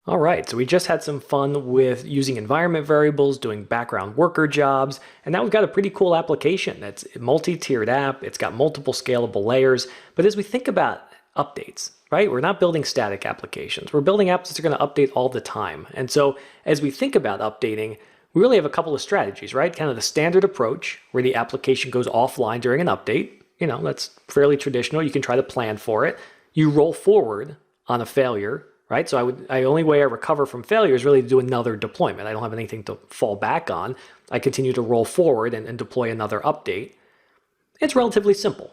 All right, so we just had some fun with using environment variables, doing background worker jobs, and now we've got a pretty cool application that's a multi-tiered app. It's got multiple scalable layers. But as we think about updates, right, we're not building static applications. We're building apps that are going to update all the time. And so as we think about updating, we really have a couple of strategies, right? Kind of the standard approach where the application goes offline during an update. That's fairly traditional. You can try to plan for it. You roll forward on a failure, right? So the only way I recover from failure is really to do another deployment. I don't have anything to fall back on. I continue to roll forward and deploy another update. It's relatively simple.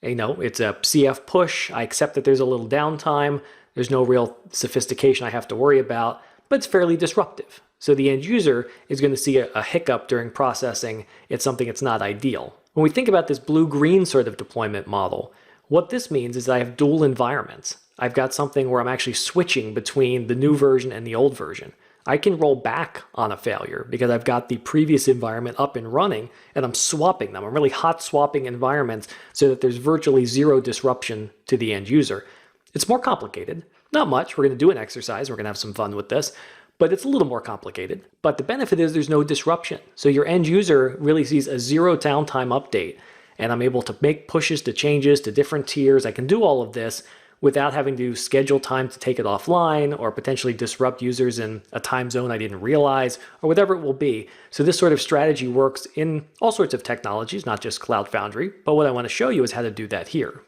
It's a CF push. I accept that there's a little downtime. There's no real sophistication I have to worry about, but it's fairly disruptive. So the end user is going to see a hiccup during processing. It's something that's not ideal. When we think about this blue-green sort of deployment model, what this means is I have dual environments. I've got something where I'm actually switching between the new version and the old version. I can roll back on a failure because I've got the previous environment up and running and I'm swapping them. I'm really hot swapping environments so that there's virtually zero disruption to the end user. It's more complicated. Not much. We're going to do an exercise. We're going to have some fun with this, but it's a little more complicated. But the benefit is there's no disruption. So your end user really sees a zero downtime update, and I'm able to make pushes to changes to different tiers. I can do all of this without having to schedule time to take it offline or potentially disrupt users in a time zone I didn't realize or whatever it will be. So this sort of strategy works in all sorts of technologies, not just Cloud Foundry, but what I want to show you is how to do that here.